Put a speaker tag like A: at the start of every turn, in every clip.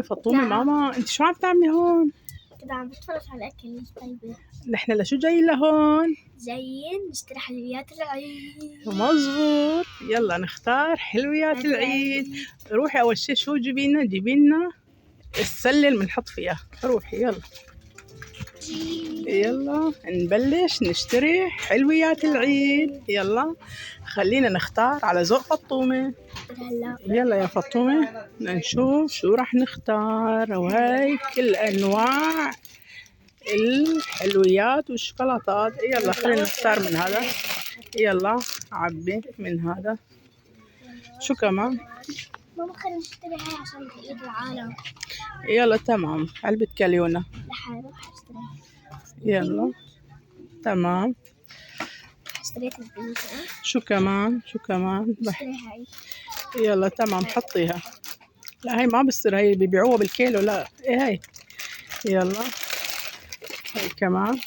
A: فطومة ماما انت شو عم تعملي هون؟
B: كده عم بتفرج على الأكل طيبة.
A: نحن لشو جايين لهون؟
B: جايين نشتري حلويات العيد.
A: مزبوط، يلا نختار حلويات العيد. روحي اول شي شو جيبي لنا السلة اللي بنحط فيها. روحي يلا نبلش نشتري حلويات العيد. يلا خلينا نختار على ذوق فطومة. يلا يا فطومة نشوف شو راح نختار. وهي كل انواع الحلويات والشوكولاتات. يلا خلينا نختار من هذا. يلا عبي من هذا. شو كمان؟
B: ماما خلينا نشتري هاي عشان عيد العالم.
A: يلا تمام. علبة كاليونا.
B: روح اشتريها.
A: يلا تمام.
B: اشتريت البنت.
A: شو كمان؟
B: اشتري هاي.
A: يلا تمام حطيها. لا هي ما بصير، هي بيبيعوها بالكيلو. لا ايه هي. يلا هي كمان.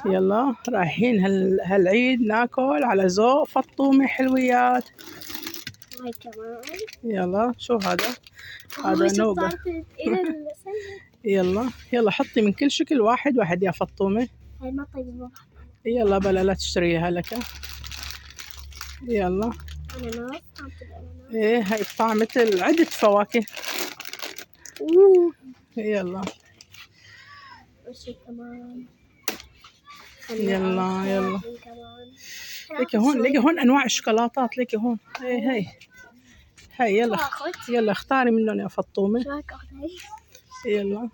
A: يلا رايحين هالعيد ناكل على ذوق فطومة حلويات.
B: هاي كمان.
A: يلا شو هذا نوغا. يلا حطي من كل شكل واحد يا فطومة.
B: هاي ما طيبة.
A: يلا بلا لا تشتريها لك. يلا
B: أناناس.
A: ايه هاي بطعم مثل عدة فواكه. يلا
B: وشي كمان.
A: يلا ليكي هون انواع الشوكولاتات. ليكي هون. هي يلا اختاري منهم يا فطومة. يلا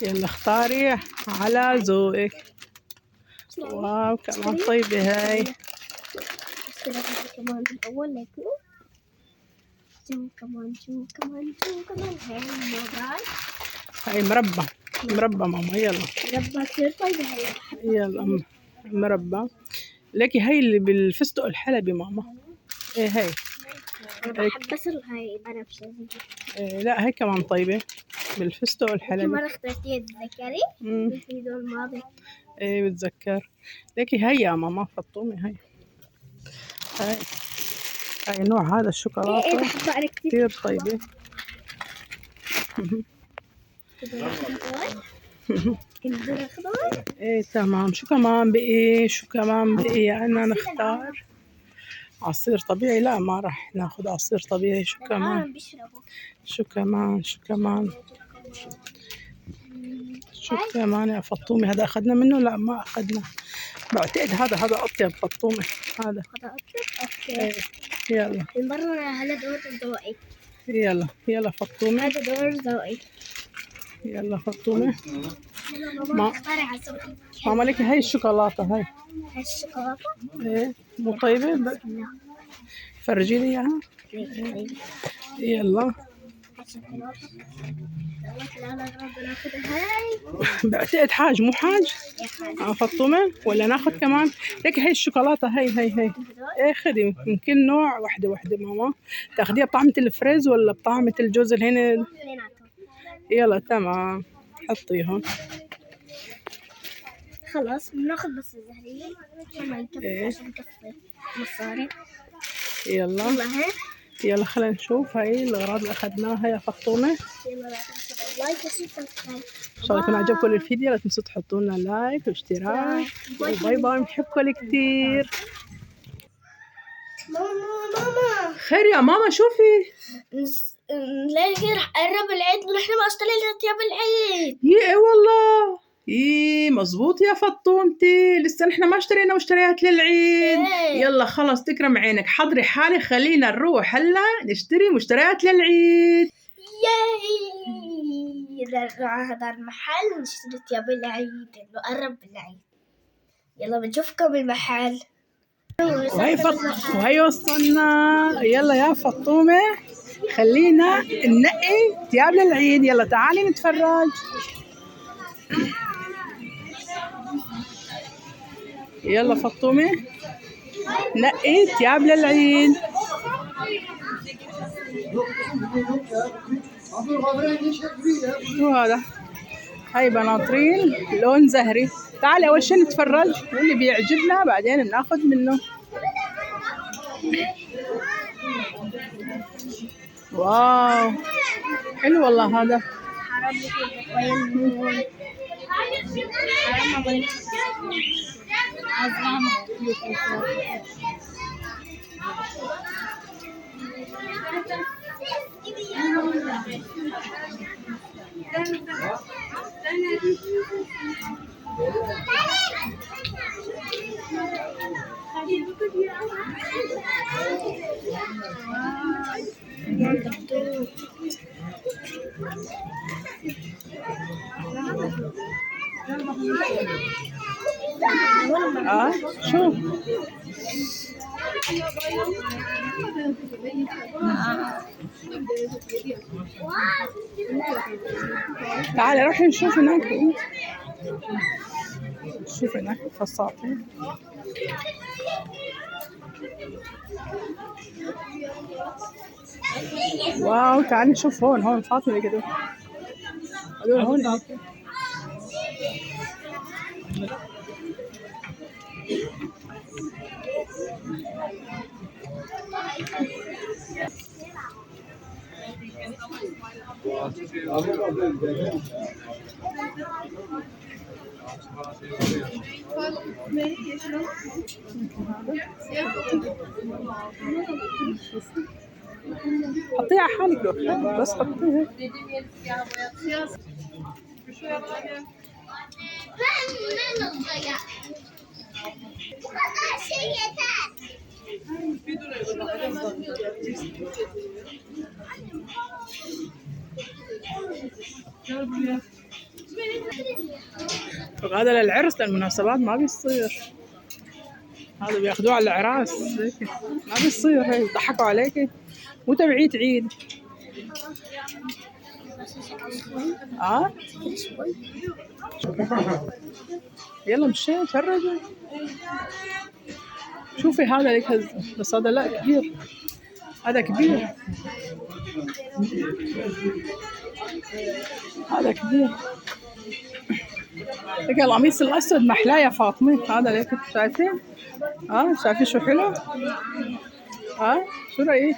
A: اختاري على ذوقك. واو كمان طيبة هاي.
B: كمان الأول ليكو. شو كمان
A: هاي مربى ماما. يلا
B: مربى كثير طيبة هاي.
A: يلا مربى. ليكي هاي اللي بالفستق الحلبي ماما. ايه هاي.
B: أنا بحب بس هاي بنفسجي.
A: لا هاي كمان طيبة بالفستق الحلبي.
B: مرة اخترتيها تتذكري؟ الفيديو الماضي.
A: ايه بتذكر. ليكي هاي يا ماما فطومة. هاي نوع هذا الشوكولاتة.
B: ايه بحبها أنا
A: كتير طيبة. ايه تمام. شو كمان بقي عنا نختار؟ عصير طبيعي. لا ما راح ناخد عصير طبيعي. شو كمان يا فطومة؟ هذا أخذنا منه؟ لا ما أخذنا. بعتقد هذا أطيب فطومة. هذا
B: أوكي.
A: يلا
B: من برا هلا دور ذوقي.
A: يلا فطومة.
B: هذا دور ذوقي.
A: يلا فطومة.
B: ماما
A: ماما لك هاي الشوكولاتة. هاي
B: الشوكولاتة.
A: ايه مو طيبة. فرجي لي اياها. يلا بعتقد حاج مو حاج. فطومة ولا ناخذ كمان. لك هاي الشوكولاتة. هاي ايه خدي من كل نوع وحدة ماما. تاخديها بطعمة الفريز ولا بطعمة الجوز الهند؟ يلا تمام حطيهم.
B: خلاص بناخذ بس الزهرية عشان ما يكفي. عشان يكفي مصاري.
A: يلا خلينا نشوف هاي الأغراض اللي أخذناها يا فطومة.
B: يلا لا تنسوا اللايك وسبسكرايب.
A: إن شاء الله يكون عجبكم الفيديو. لا تنسوا تحطوا لنا لايك واشتراك. وباي باي. بنحبكم كتير.
B: ماما
A: خير يا ماما شوفي.
B: نلاقي رح قرب العيد ونحن ما اشترينا ثياب العيد.
A: ايه والله. ايه مزبوط يا فطومتي. لسه نحن ما اشترينا مشتريات للعيد. يلا خلص تكرم عينك. حضري حالي خلينا نروح هلا نشتري مشتريات للعيد.
B: ياي نروح هذا المحل نشتري ثياب العيد انه قرب العيد. يلا بنشوفكم بالمحل.
A: وهي وصلنا. يلا يا فطومة خلينا ننقي ثياب للعيد. يلا تعالي نتفرج. يلا فطومة نقي ثياب للعيد. شو هذا؟ هاي بناطرين لون زهري. تعالي أول شي نتفرج واللي بيعجبنا بعدين بناخد منه. واو حلو والله هذا.
B: حرام لك
A: شوف تعالي روحي نشوف هناك. شوف هناك فصاطين. واو تعالي نشوف هون فاطمة كده. هذول هون. حطيها على حالك لو بس حطيها. هذا للعرس للمناسبات ما بيصير. هذا بياخدوه على الأعراس ما بيصير. هي يضحكوا عليكي مو تبعية عيد. يلا مشي فرجوا. شوفي هذا ليك هز بس هذا لا كبير. هذا كبير. هذا كبير. لك القميص الأسود محلاه يا فاطمة. هذا ليك شايفين؟ شايفين شو حلو؟ شو رأيك؟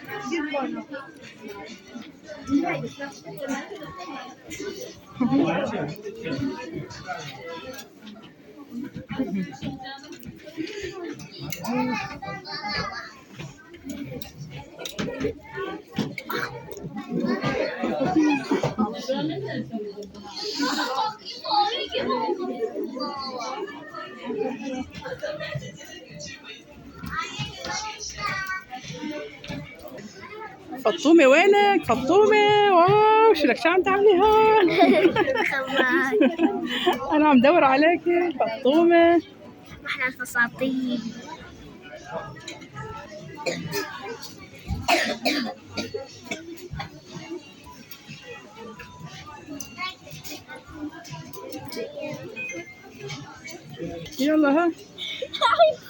A: فطومة وينك؟ فطومة واو شو لك شو عم تعملي هون؟ أنا عم دور عليكي فطومة.
B: احنا الفساتين.
A: يلا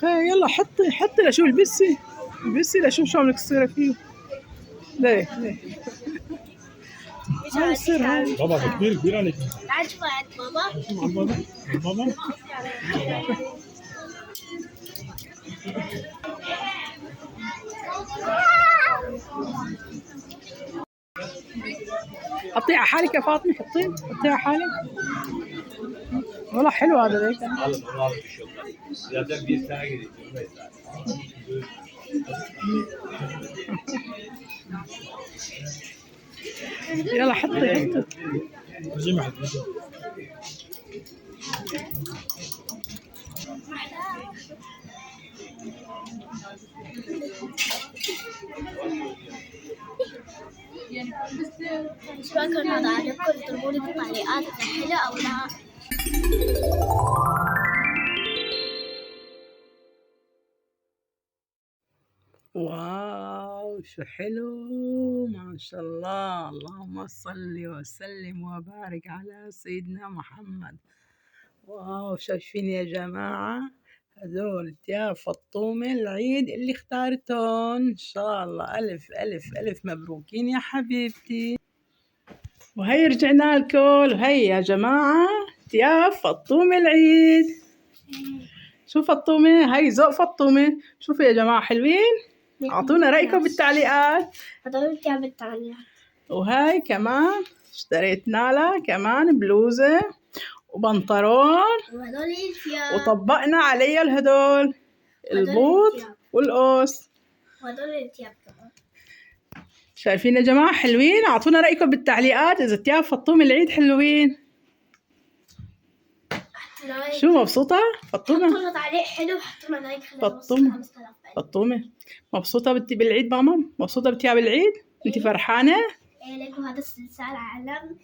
A: يلا حطي لشوف البسي لشوف شو عم نكسر فيه. ليه ما يصير هاي.
C: بابا كبير عليك.
B: تعال شوف بابا.
A: حطيه على حالك يا فاطمة. حطيه على حالك. والله حلو هذا ليك. يلا حطي.
B: شو رايكم هذا عجبكم؟ اكتبوا لي بالتعليقات إذا حلو أو لا.
A: واو شو حلو ما شاء الله. اللهم صل وسلم وبارك على سيدنا محمد. واو شايفين يا جماعة هذول ثياب فطومة العيد اللي اختارتهم. ان شاء الله ألف ألف ألف مبروكين يا حبيبتي. وهي رجعنا لكم. وهي يا جماعة ثياب فطومة العيد. شو فطومة هاي ذوق فطومة. شوفوا يا جماعة حلوين. أعطونا رأيكم بالتعليقات.
B: هذول التياب الثانية.
A: وهاي كمان اشتريت نالا كمان بلوزة وبنطلون،
B: وهذول التياب.
A: وطبقنا عليها الهدول البوط والقوس.
B: وهذول التياب كمان.
A: شايفين يا جماعة حلوين؟ أعطونا رأيكم بالتعليقات إذا تياب فطومة العيد حلوين. شو مبسوطة؟ فطومة؟
B: حطوا لنا تعليق حلو، حطوا لنا لايك.
A: فطومة مبسوطة بالعيد ماما؟ مبسوطة بتياب العيد؟ أنت فرحانة؟
B: إيه لكم هذا السلسال علم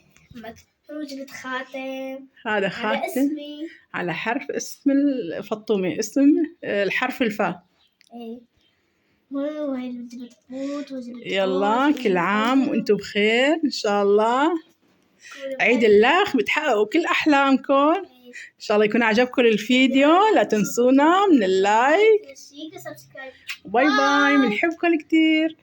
B: وجدت خاتم.
A: هذا خاتم
B: اسمي
A: على حرف اسم الفطومة، اسم الحرف الفاء.
B: إيه. وجدت بوت
A: يلا كل عام وانتم بخير ان شاء الله. عيد اللاخ بتحققوا كل احلامكم. ان شاء الله يكون عجبكم الفيديو. لا تنسونا من اللايك. باي باي، بنحبكم كتير.